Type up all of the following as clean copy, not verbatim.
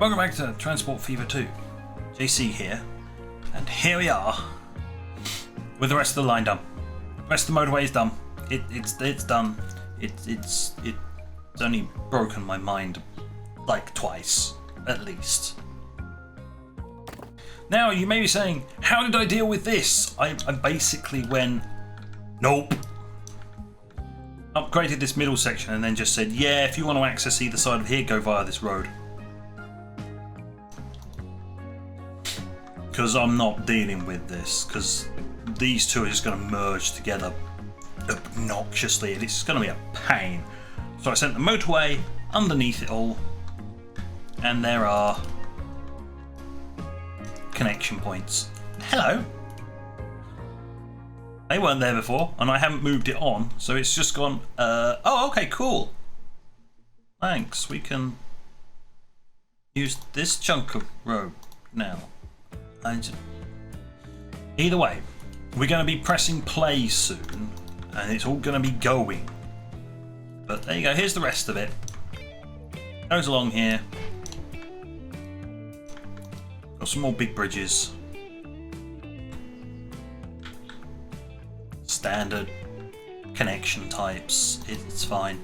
Welcome back to Transport Fever 2. JC here, and here we are with the rest of the line done. The rest of the motorway is done. It's done. It's only broken my mind like twice, at least. Now you may be saying, how did I deal with this? I basically went, nope. Upgraded this middle section and then just said, yeah, if you want to access either side of here, go via this road. Because I'm not dealing with this, because these two are just going to merge together obnoxiously and it's going to be a pain. So I sent the motorway underneath it all, and there are connection points. Hello! They weren't there before, and I haven't moved it on, so it's just gone, oh, okay, cool. Thanks, we can use this chunk of road now. Either way, we're going to be pressing play soon, and it's all going to be going. But there you go, here's the rest of it. Goes along here. Got some more big bridges. Standard connection types, it's fine.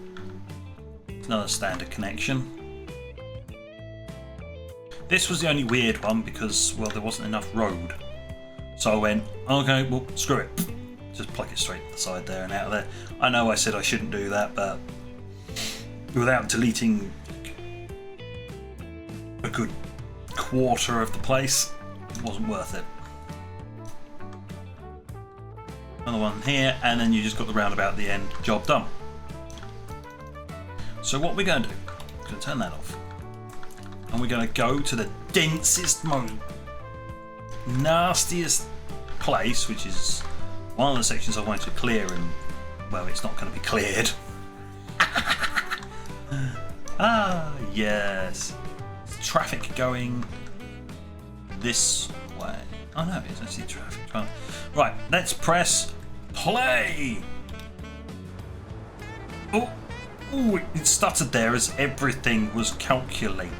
It's another standard connection. This was the only weird one because, well, there wasn't enough road. So I went, okay, well, screw it. Just plug it straight to the side there and out of there. I know I said I shouldn't do that, but without deleting a good quarter of the place, it wasn't worth it. Another one here, and then you just got the roundabout at the end, job done. So what we're going to do, we're going to turn that off. And we're going to go to the densest, most nastiest place, which is one of the sections I wanted to clear, and well, it's not going to be cleared. Ah, yes. It's traffic going this way. Oh no, it's actually traffic. Right, let's press play. Oh, ooh, it stuttered there as everything was calculating.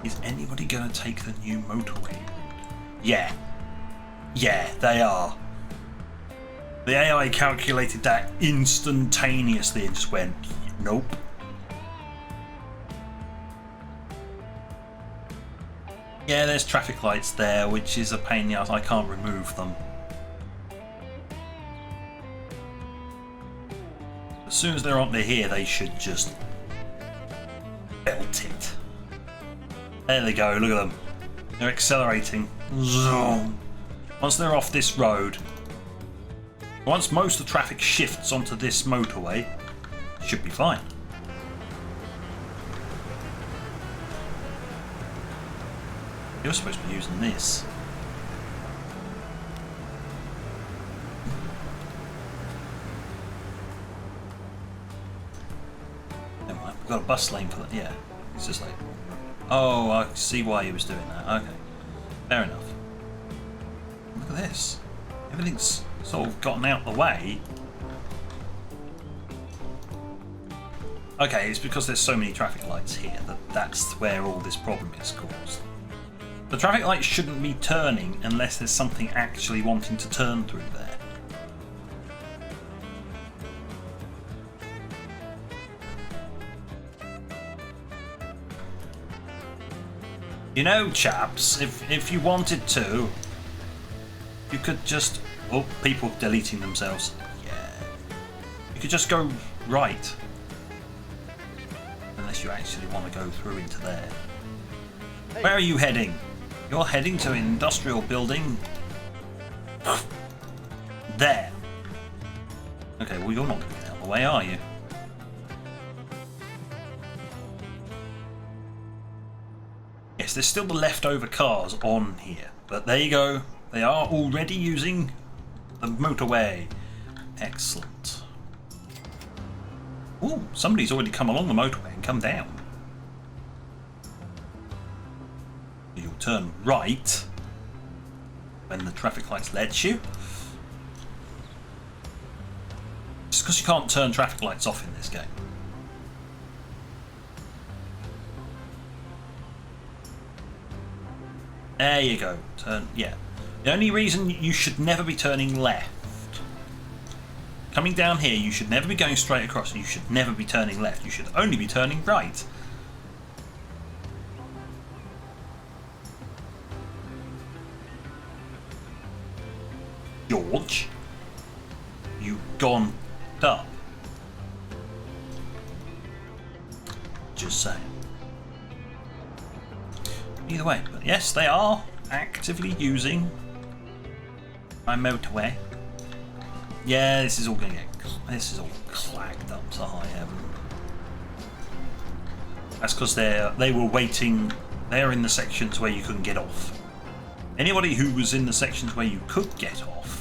Is anybody going to take the new motorway? Yeah. Yeah, they are. The AI calculated that instantaneously and just went, nope. Yeah, there's traffic lights there, which is a pain in the ass. I can't remove them. As soon as they're onto here, they should just belt it. There they go, look at them. They're accelerating. Zoom. Once they're off this road, once most of the traffic shifts onto this motorway, it should be fine. You're supposed to be using this. Never mind, we've got a bus lane for that. Yeah, it's just like, oh, I see why he was doing that. Okay, fair enough. Look at this. Everything's sort of gotten out of the way. Okay, it's because there's so many traffic lights here that's where all this problem is caused. The traffic lights shouldn't be turning unless there's something actually wanting to turn through there. You know, chaps, if you wanted to, you could just... Oh, people deleting themselves. Yeah. You could just go right. Unless you actually want to go through into there. Hey. Where are you heading? You're heading to an industrial building. There. Okay, well, you're not going to get out of the way, are you? Yes, there's still the leftover cars on here, but there you go. They are already using the motorway. Excellent. Ooh, somebody's already come along the motorway and come down. You'll turn right when the traffic lights let you. Just because you can't turn traffic lights off in this game. There you go. Turn. Yeah. The only reason you should never be turning left. Coming down here, you should never be going straight across. You should never be turning left. You should only be turning right. George, you've gone up. Just saying. Either way, but yes, they are actively using my motorway. Yeah, this is all going to get. This is all clagged up to high heaven. That's because they were waiting. They're in the sections where you couldn't get off. Anybody who was in the sections where you could get off.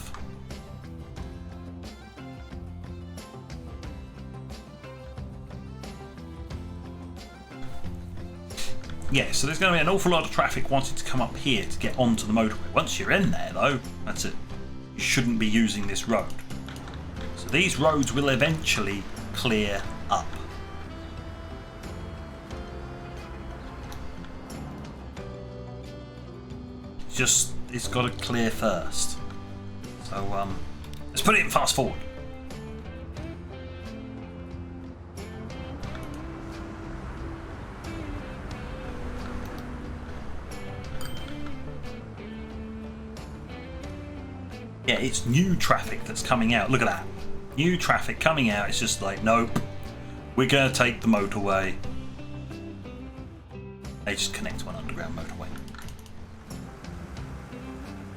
Yeah, so there's going to be an awful lot of traffic wanting to come up here to get onto the motorway. Once you're in there, though, that's it. You shouldn't be using this road. So these roads will eventually clear up. It's got to clear first. So let's put it in fast forward. Yeah, it's new traffic that's coming out. Look at that. New traffic coming out. It's just like, nope. We're going to take the motorway. They just connect to an underground motorway.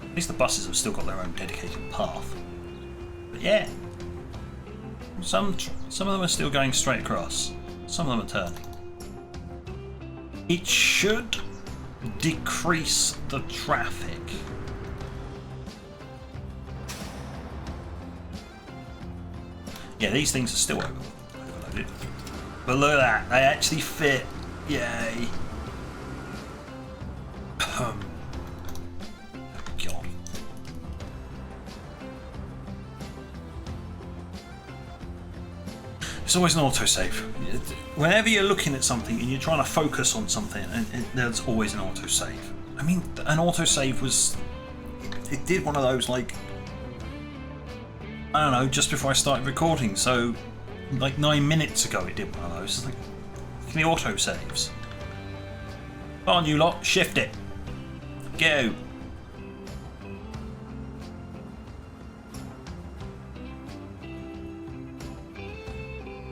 At least the buses have still got their own dedicated path. But yeah. Some of them are still going straight across. Some of them are turning. It should decrease the traffic. Yeah, these things are still overloaded. But look at that, they actually fit. Yay. Oh, God. It's always an autosave. Whenever you're looking at something and you're trying to focus on something, there's always an autosave. I mean, an autosave was... It did one of those, like... I don't know, just before I started recording, so like 9 minutes ago it did one of those. It's like, the auto saves. Come on, you lot, shift it. Go.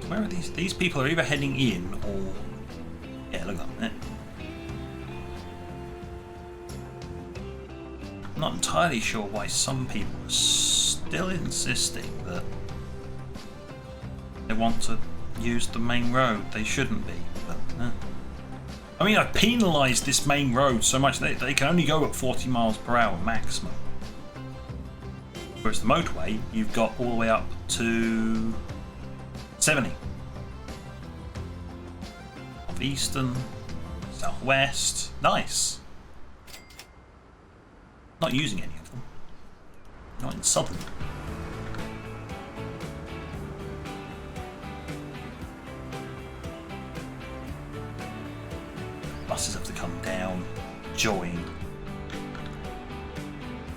Where are these? These people are either heading in or. Yeah, look at that. I'm not entirely sure why some people are still insisting that they want to use the main road. They shouldn't be, but I mean, I've penalised this main road so much that they can only go at 40 miles per hour maximum. Whereas the motorway, you've got all the way up to 70. Northeastern, southwest, nice. Not using any of them. Not in southern. Buses have to come down, join.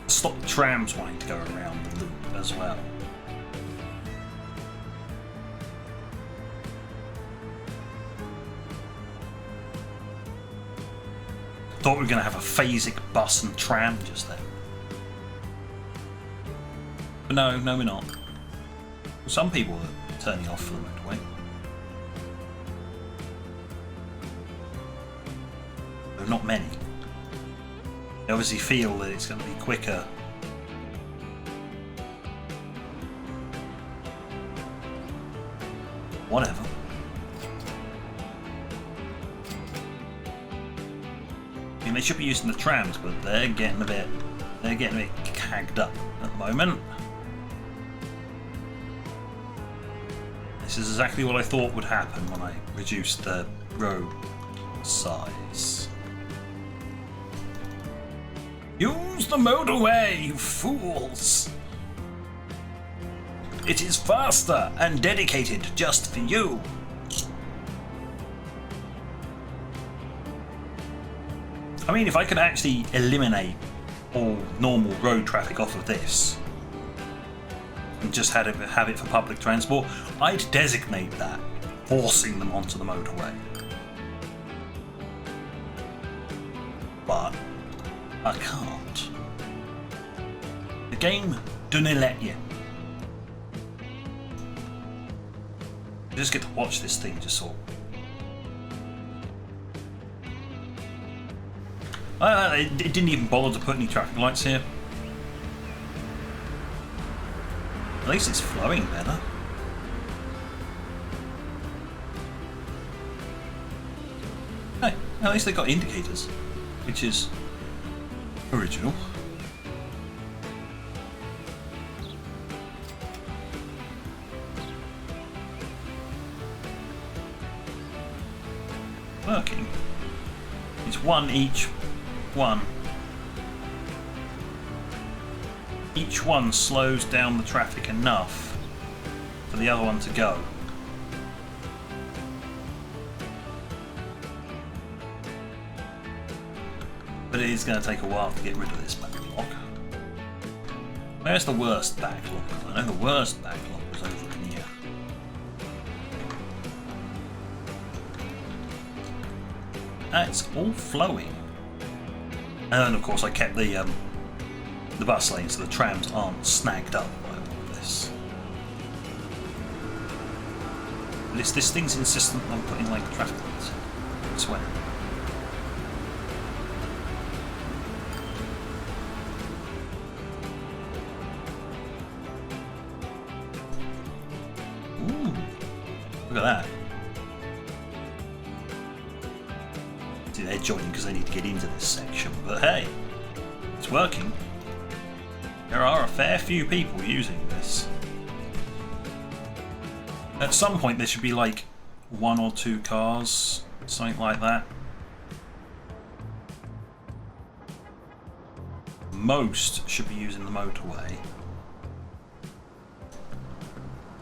Stop the trams wanting to go around the loop as well. Thought we were going to have a phasic bus and tram just then. But no, we're not. Some people are turning off for the motorway. But not many. They obviously feel that it's going to be quicker. Whatever. I mean, they should be using the trams, but they're getting a bit cagged up at the moment. This is exactly what I thought would happen when I reduced the road size. Use the motorway, you fools! It is faster and dedicated just for you. I mean, if I could actually eliminate all normal road traffic off of this and just have it for public transport, I'd designate that, forcing them onto the motorway. But I can't. The game doesn't let you. You just get to watch this thing just sort of. It didn't even bother to put any traffic lights here. At least it's flowing better. Hey, at least they got indicators, which is original. Working. It's one each one. Each one slows down the traffic enough for the other one to go. But it is going to take a while to get rid of this backlog. Where's the worst backlog? I know the worst backlog was over in here. It's all flowing. And of course I kept the bus lane so the trams aren't snagged up by all of this. This thing's insistent on putting like traffic lights. I swear. Ooh, look at that. See, they're joining because they need to get into this section, but hey, it's working. There are a fair few people using this. At some point there should be like 1 or 2 cars, something like that. Most should be using the motorway.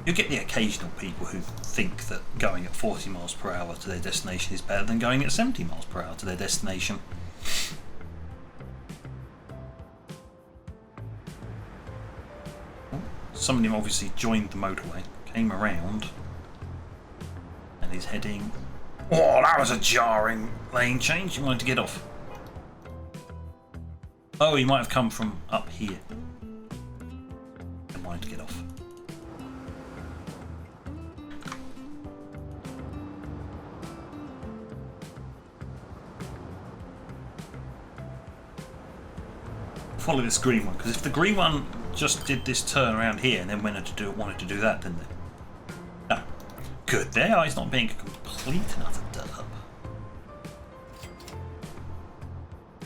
You get the occasional people who think that going at 40 miles per hour to their destination is better than going at 70 miles per hour to their destination. Somebody obviously joined the motorway, came around, and is heading... Oh, that was a jarring lane change. He wanted to get off. Oh, he might have come from up here and wanted to get off. Follow this green one, because if the green one just did this turn around here and then wanted to do that, didn't they? No. Good. Their eye's not being a complete and utter derp.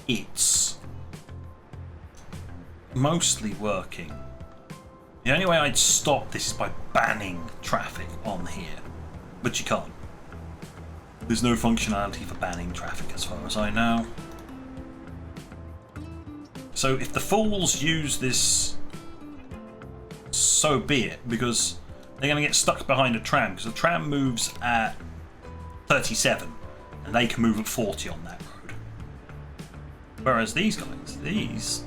It's mostly working. The only way I'd stop this is by banning traffic on here, but you can't. There's no functionality for banning traffic as far as I know. So if the fools use this, so be it, because they're going to get stuck behind a tram, because the tram moves at 37 and they can move at 40 on that road. Whereas these guys,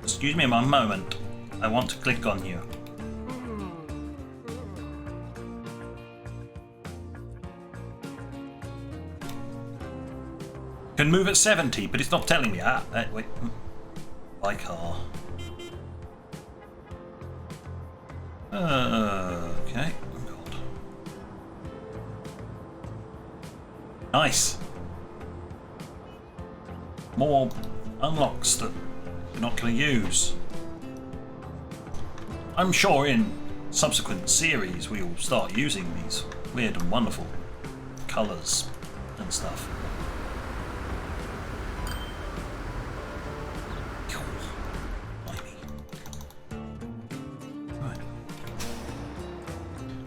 excuse me a moment, I want to click on you. Can move at 70, but it's not telling me. Wait. By car. Okay. Oh god. Nice. More unlocks that you're not going to use. I'm sure in subsequent series we will start using these weird and wonderful colours and stuff.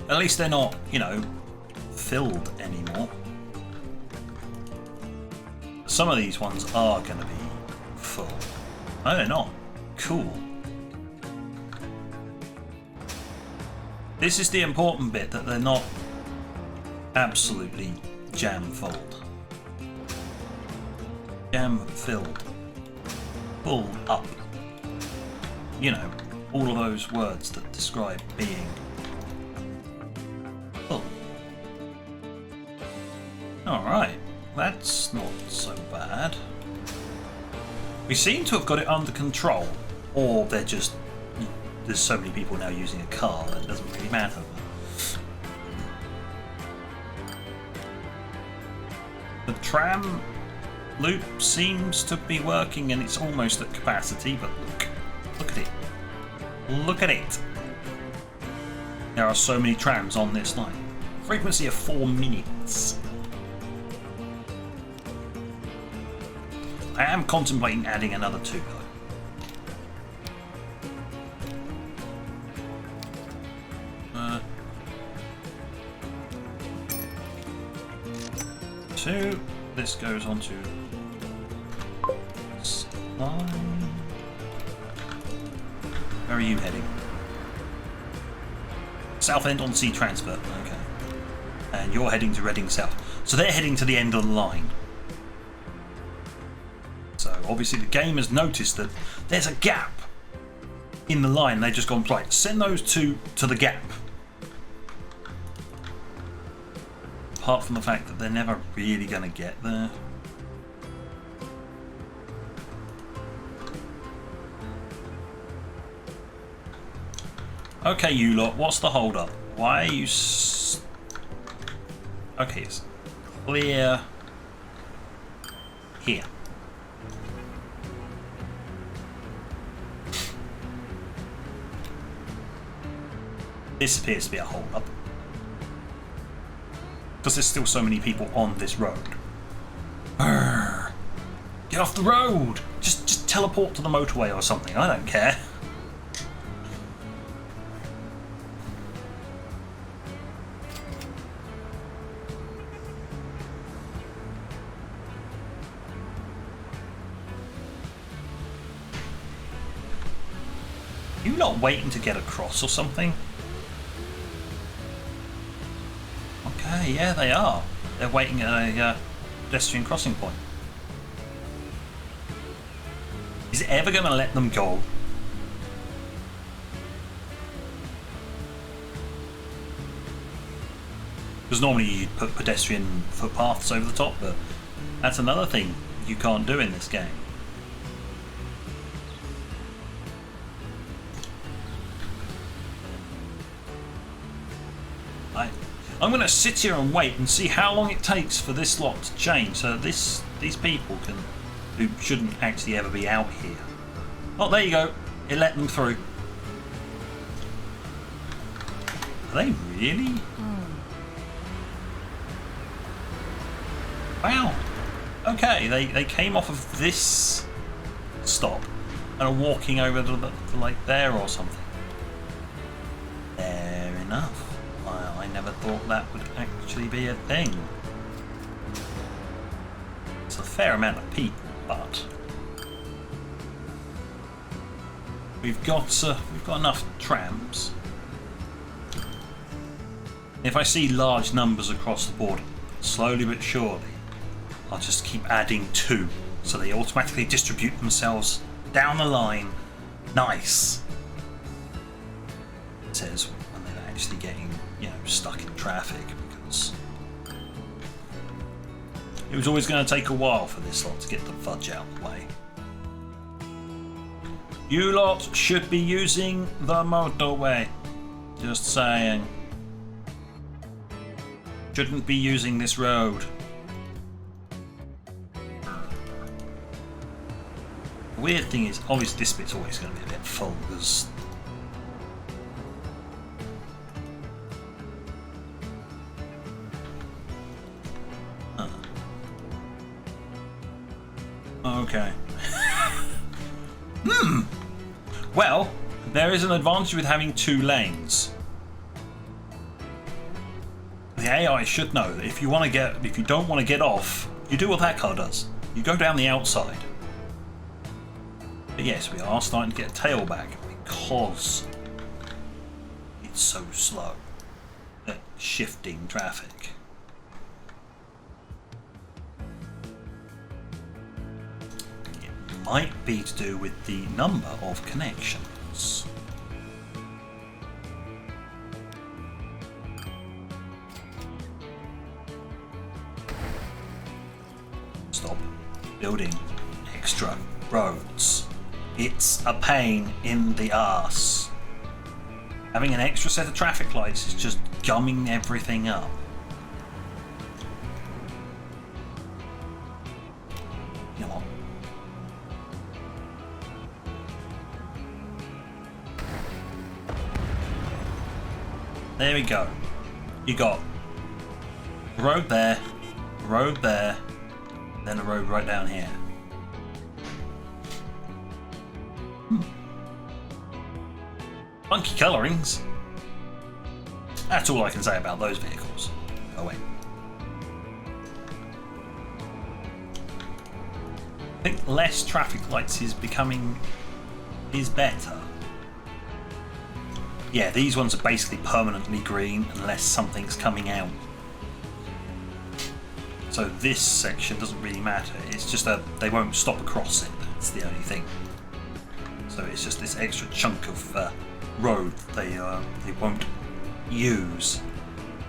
At least they're not, you know, filled anymore. Some of these ones are going to be full. No, they're not. Cool. This is the important bit, that they're not absolutely jam-filled. Jam-filled. Full up. You know, all of those words that describe being full. Alright, that's not so bad. We seem to have got it under control, or they're just... There's so many people now using a car that it doesn't really matter. The tram loop seems to be working and it's almost at capacity, but look at it. Look at it. There are so many trams on this line. Frequency of 4 minutes. I am contemplating adding another 2 though. This goes on to this line. Where are you heading? Southend on Sea Transfer. Okay. And you're heading to Reading South. So they're heading to the end of the line. So obviously the game has noticed that there's a gap in the line. They've just gone, right, send those two to the gap. Apart from the fact that they're never really going to get there. Okay, you lot, what's the hold up? Why are you okay, it's clear here. This appears to be a hold up. Because there's still so many people on this road. Arrgh. Get off the road! Just teleport to the motorway or something, I don't care. You not waiting to get across or something? Okay, yeah, they are. They're waiting at a pedestrian crossing point. Is it ever going to let them go? Because normally you'd put pedestrian footpaths over the top, but that's another thing you can't do in this game. I'm going to sit here and wait and see how long it takes for this lot to change, so these people who shouldn't actually ever be out here. Oh, there you go. It let them through. Are they really? Wow. Okay, they came off of this stop and are walking over to like there or something. Fair enough. I never thought that would actually be a thing. It's a fair amount of people, but we've got enough trams. If I see large numbers across the board, slowly but surely, I'll just keep adding 2, so they automatically distribute themselves down the line. Nice. It says when they're actually getting, you know, stuck in traffic, because it was always going to take a while for this lot to get the fudge out of the way. You lot should be using the motorway. Just saying. Shouldn't be using this road. The weird thing is, obviously this bit's always going to be a bit full, because okay. Well, there is an advantage with having 2 lanes. The AI should know that if you don't want to get off, you do what that car does. You go down the outside. But yes, we are starting to get a tailback because it's so slow at shifting traffic. It might be to do with the number of connections. Stop building extra roads. It's a pain in the arse. Having an extra set of traffic lights is just gumming everything up. You know what? There we go. You got a road there, a road there, then a road right down here. Funky colourings. That's all I can say about those vehicles. Oh wait. I think less traffic lights is better. Yeah, these ones are basically permanently green unless something's coming out. So this section doesn't really matter. It's just that they won't stop across it. That's the only thing. So it's just this extra chunk of road they won't use,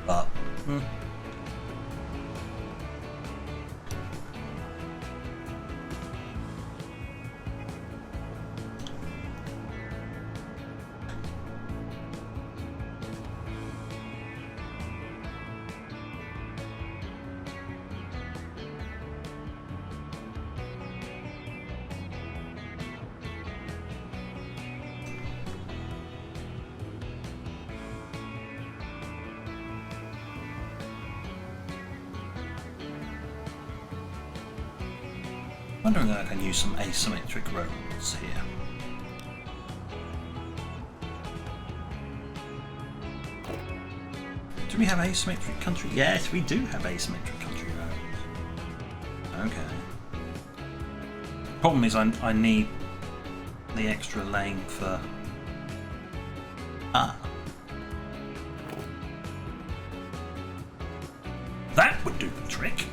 but wondering if I can use some asymmetric roads here. Do we have asymmetric country? Yes, we do have asymmetric country roads. Okay. Problem is I need the extra lane for... That would do the trick.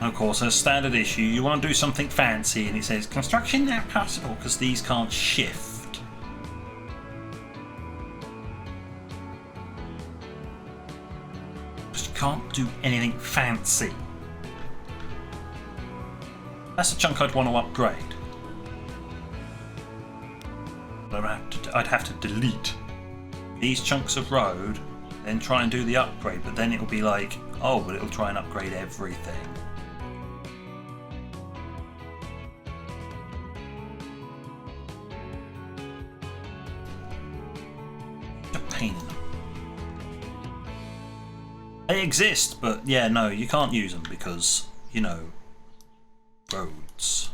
Of course, as standard issue, you want to do something fancy and it says construction not possible because these can't shift. Just can't do anything fancy. That's a chunk I'd want to upgrade. I'd have to delete these chunks of road, then try and do the upgrade, but then it'll be like, oh, but it'll try and upgrade everything. They exist, but yeah, no, you can't use them because, you know, roads.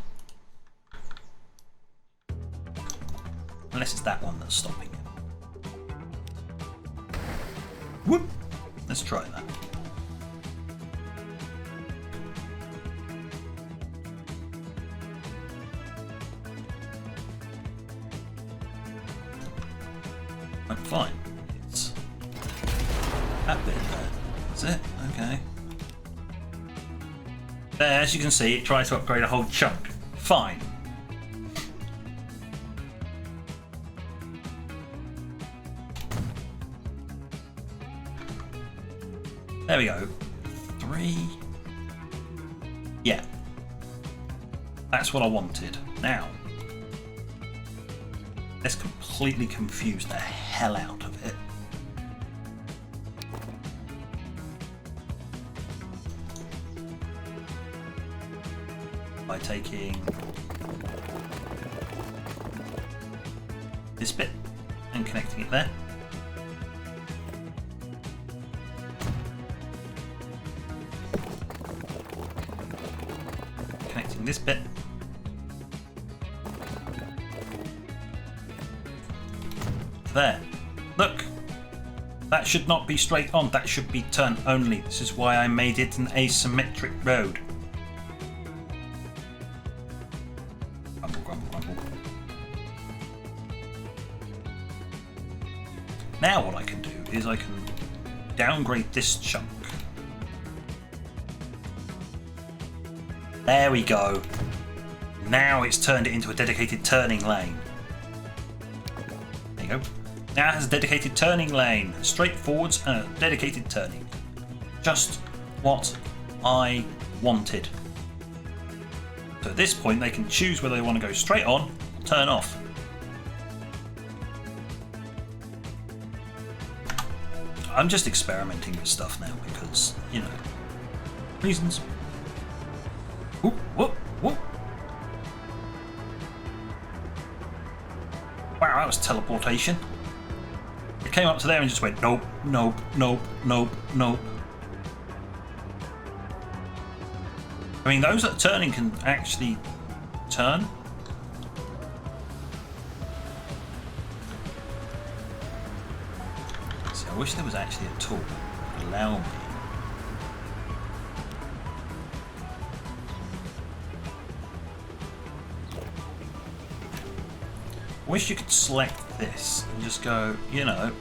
Unless it's that one that's stopping it. Whoop! Let's try that. Oh, fine. It's that bit there. That's it. Okay. There, as you can see, it tries to upgrade a whole chunk. Fine. There we go. 3. Yeah. That's what I wanted. Now, let's completely confuse the hell out of it. By taking this bit and connecting it there. Connecting this bit. There. Look! That should not be straight on, that should be turn only. This is why I made it an asymmetric road. Now what I can do is I can downgrade this chunk. There we go. Now it's turned it into a dedicated turning lane. There you go. Now it has a dedicated turning lane. Straight forwards and a dedicated turning. Just what I wanted. So at this point they can choose whether they want to go straight on or turn off. I'm just experimenting with stuff now because, you know, reasons. Whoop, whoop, whoop. Wow, that was teleportation. It came up to there and just went nope, nope, nope, nope, nope. I mean, those that are turning can actually turn. See, I wish there was actually a tool that would allow me. I wish you could select this and just go, you know.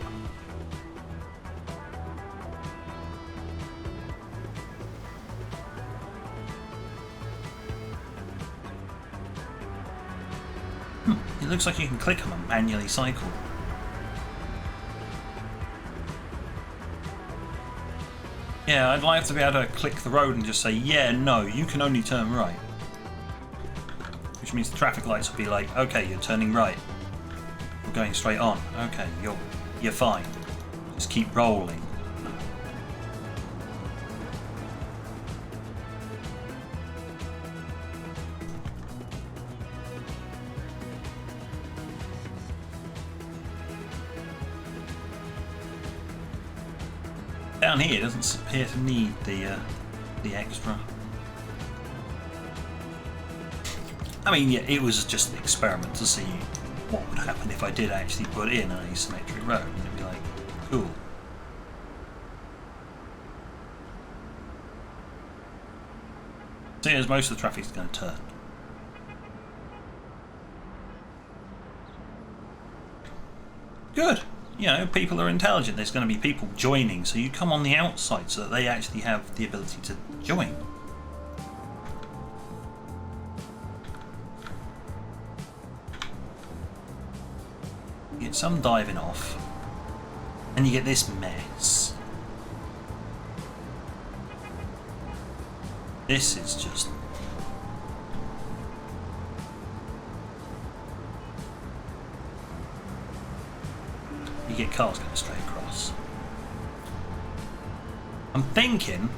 It looks like you can click them and manually cycle. Yeah, I'd like to be able to click the road and just say, yeah, no, you can only turn right. Which means the traffic lights will be like, okay, you're turning right. We're going straight on. Okay, you're fine. Just keep rolling. Down here doesn't appear to need the extra. I mean, yeah, it was just an experiment to see what would happen if I did actually put in an asymmetric road, and it'd be like, cool. See, as most of the traffic's going to turn. Good. You know, people are intelligent. There's going to be people joining, so you come on the outside so that they actually have the ability to join. You get some diving off, and you get this mess. This is just... you get cars going straight across. I'm thinking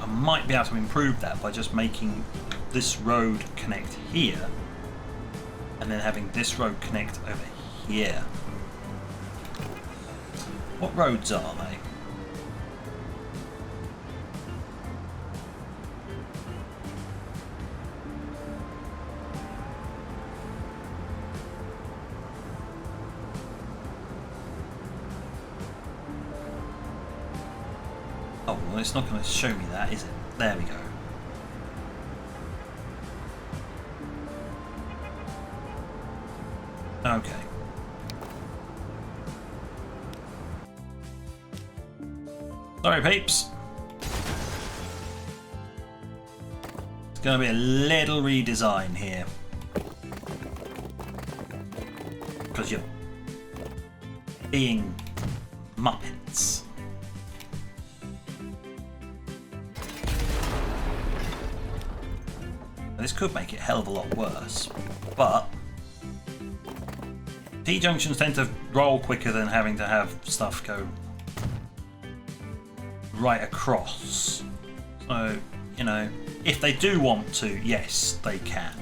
I might be able to improve that by just making this road connect here and then having this road connect over here. What roads are they? Oh, well, it's not going to show me that, is it? There we go. Okay. Sorry, peeps. It's going to be a little redesign here. Because you're being Muppets. This could make it a hell of a lot worse, but T-junctions tend to roll quicker than having to have stuff go right across. So, you know, if they do want to, yes, they can.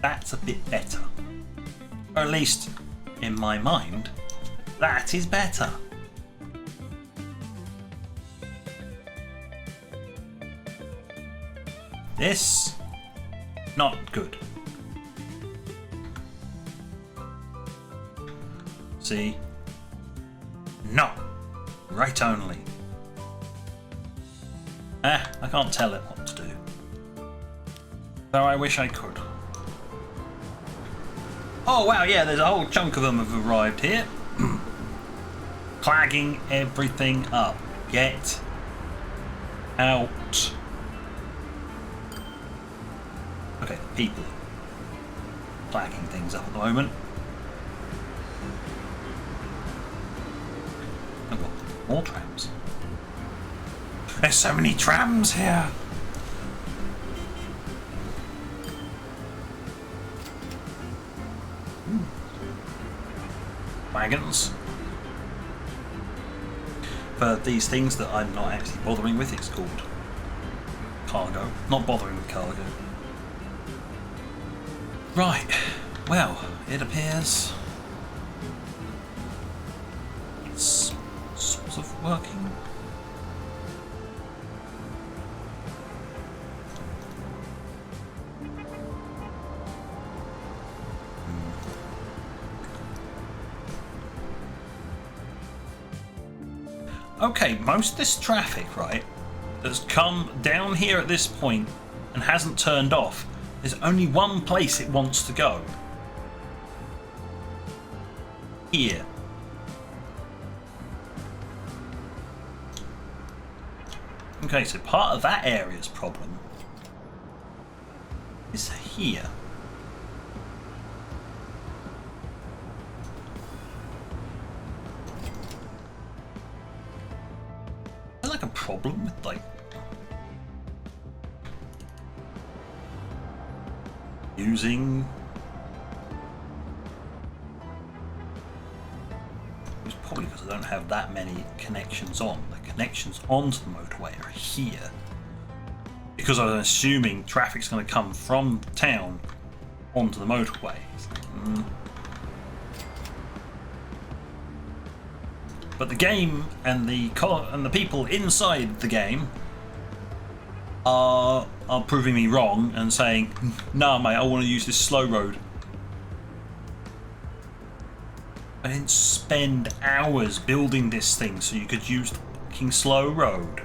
That's a bit better. Or at least, in my mind, that is better. This, not good. See? No. Right only. I can't tell it what to do. Though I wish I could. Oh wow, yeah, there's a whole chunk of them have arrived here. Clagging everything up. Get out. Okay, people clagging things up at the moment. I've got more trams. There's so many trams here. Wagons. For these things that I'm not actually bothering with, it's called cargo. Not bothering with cargo. Right, well, it appears it's sort of working. Okay, most of this traffic, right, that's come down here at this point and hasn't turned off, there's only one place it wants to go. Here. Okay, so part of that area's problem is here. Is there like a problem with like using? It's probably because I don't have that many connections on. The connections onto the motorway are here. Because I was assuming traffic's going to come from town onto the motorway. But the game and the people inside the game are proving me wrong and saying, "Nah, mate, I want to use this slow road." I didn't spend hours building this thing so you could use the fucking slow road.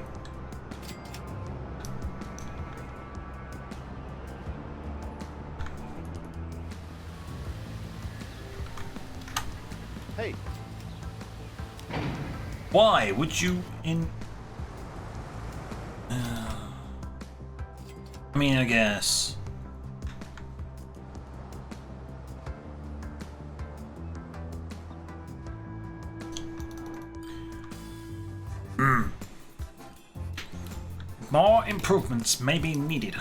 Hey. Why would you I mean, I guess. More improvements may be needed.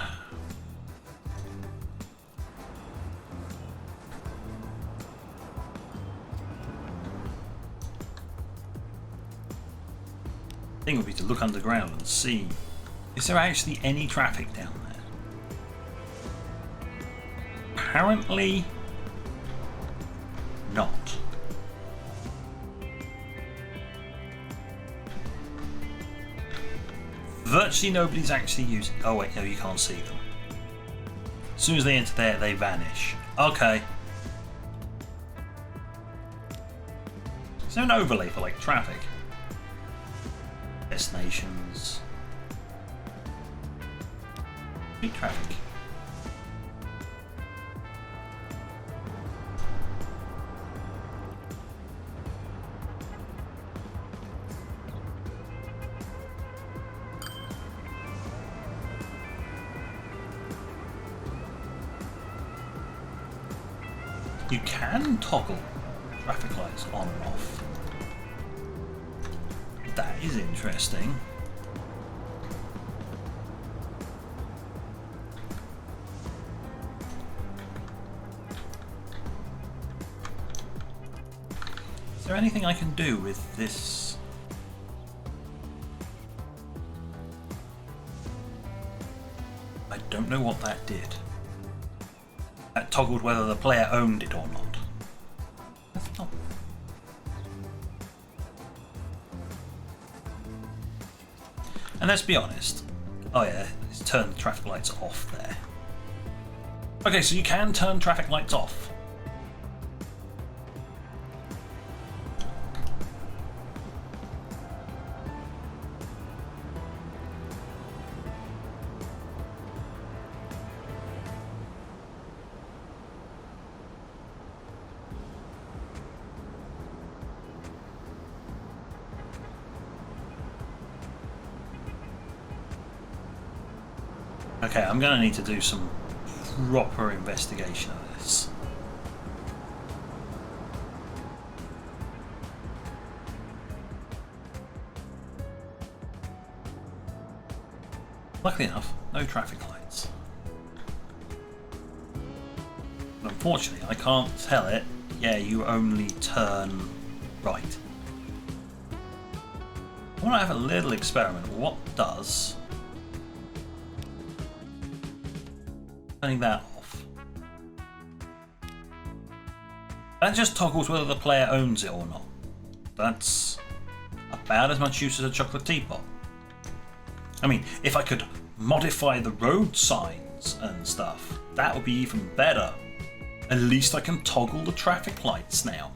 Thing would be to look underground and see, is there actually any traffic down there? Apparently not. Virtually nobody's actually using. Oh wait, no, you can't see them. As soon as they enter there, they vanish. Okay. Is there an overlay for like traffic? Destinations. Street traffic. You can toggle traffic lights on and off. That is interesting. Is there anything I can do with this? I don't know what that did. That toggled whether the player owned it or not. That's not. And let's be honest. Oh yeah, it's turned the traffic lights off there. Okay, so you can turn traffic lights off. Okay, I'm going to need to do some proper investigation of this. Luckily enough, no traffic lights. But unfortunately, I can't tell it, yeah, you only turn right. I want to have a little experiment. What does turning that off? That just toggles whether the player owns it or not. That's about as much use as a chocolate teapot. I mean, if I could modify the road signs and stuff, that would be even better. At least I can toggle the traffic lights now.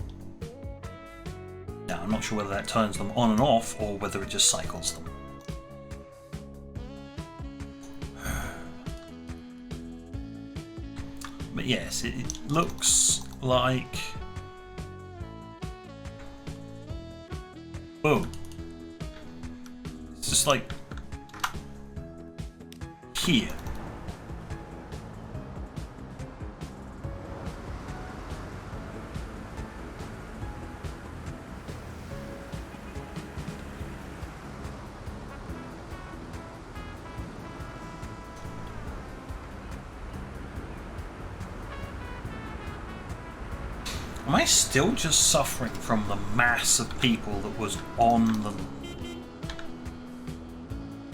Now, I'm not sure whether that turns them on and off or whether it just cycles them. But yes, it looks like... Boom. It's just like... here. Am I still just suffering from the mass of people that was on them?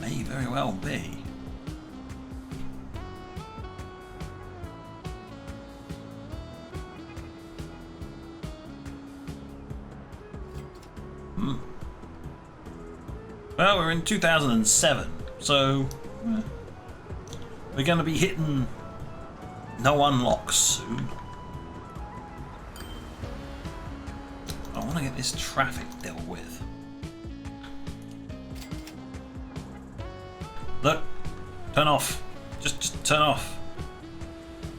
May very well be. Well, we're in 2007, so we're going to be hitting no unlocks soon. I want to get this traffic dealt with. Look, turn off. Just turn off.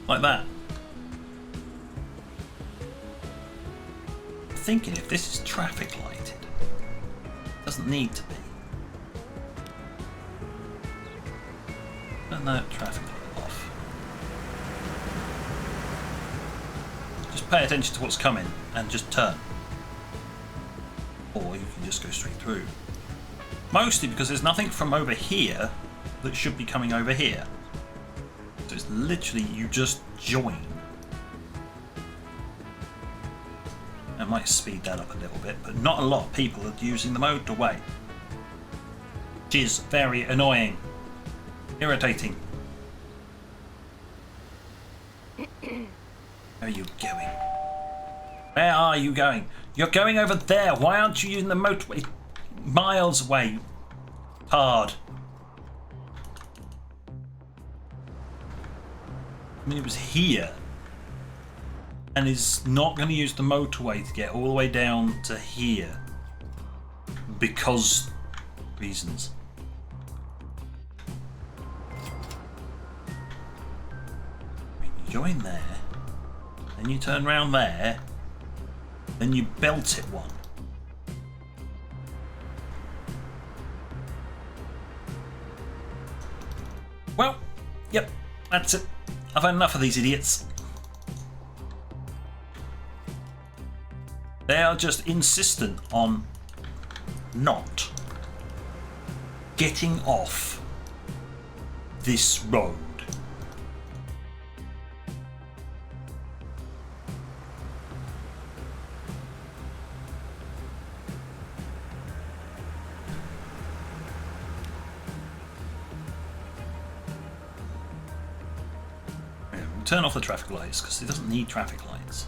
Like that. I'm thinking if this is traffic lighted, it doesn't need to be. Turn that traffic light off. Just pay attention to what's coming and just turn. Or you can just go straight through. Mostly because there's nothing from over here that should be coming over here. So it's literally you just join. I might speed that up a little bit, but not a lot of people are using the motorway. Which is very annoying. Irritating. Where are you going? Where are you going? You're going over there. Why aren't you using the motorway? Miles away. Hard. I mean, it was here. And is not going to use the motorway to get all the way down to here. Because reasons. Join there, then you turn around there, then you belt it one. Well, yep, that's it. I've had enough of these idiots. They are just insistent on not getting off this road. Turn off the traffic lights because it doesn't need traffic lights.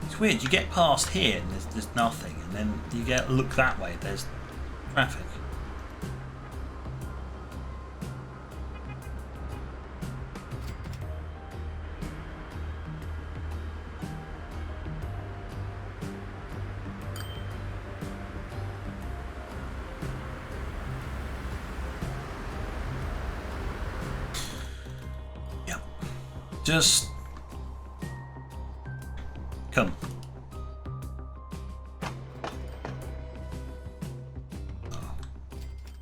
It's weird, you get past here and there's nothing, and then you look that way, there's traffic. Just Come.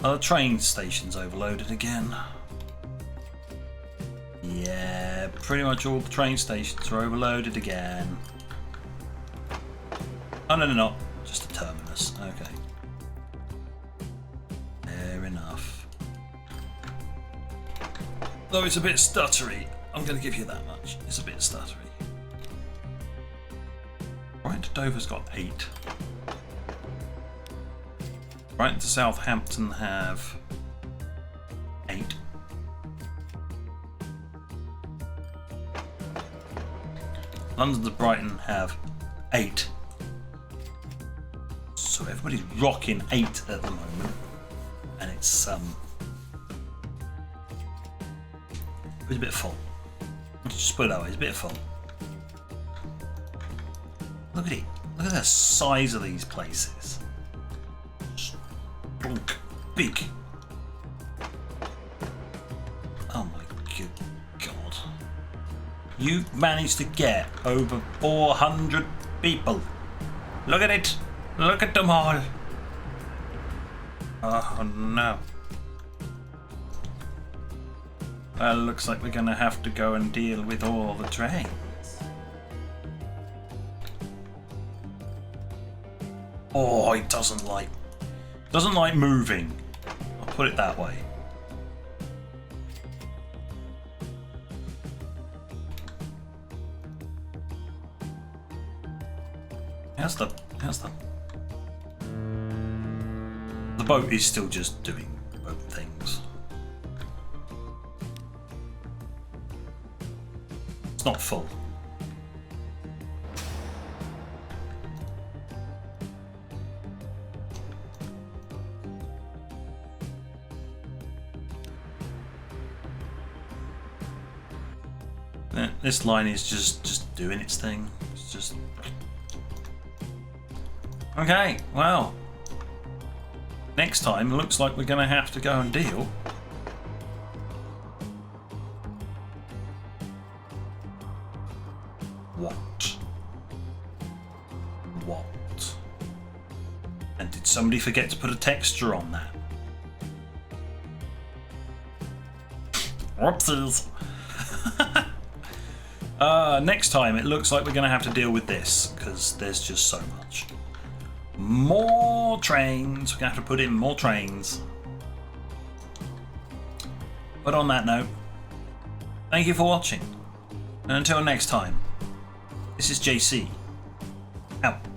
Are the train stations overloaded again? Yeah, pretty much all the train stations are overloaded again. Oh, no, they're not. Just a terminus. Okay. Fair enough. Though it's a bit stuttery, I'm going to give you that much. It's a bit stuttery. Right to Dover's got 8. Right to Southampton have 8. London to Brighton have 8. So everybody's rocking 8 at the moment, and it's a bit full. Let's just put it that way, it's a bit full. Look at it. Look at the size of these places. Strunk. Big. Oh my good God. You managed to get over 400 people. Look at it. Look at them all. Oh no. Well, looks like we're gonna have to go and deal with all the trains. Oh, it doesn't like moving. I'll put it that way. How's the boat is still just doing boat things. It's not full. This line is just doing its thing. It's just okay. Well, next time looks like we're going to have to go and deal. What? And did somebody forget to put a texture on that? Whoopsies. Next time it looks like we're going to have to deal with this because there's just so much. More trains. We're going to have to put in more trains. But on that note, thank you for watching. And until next time, this is JC. Out.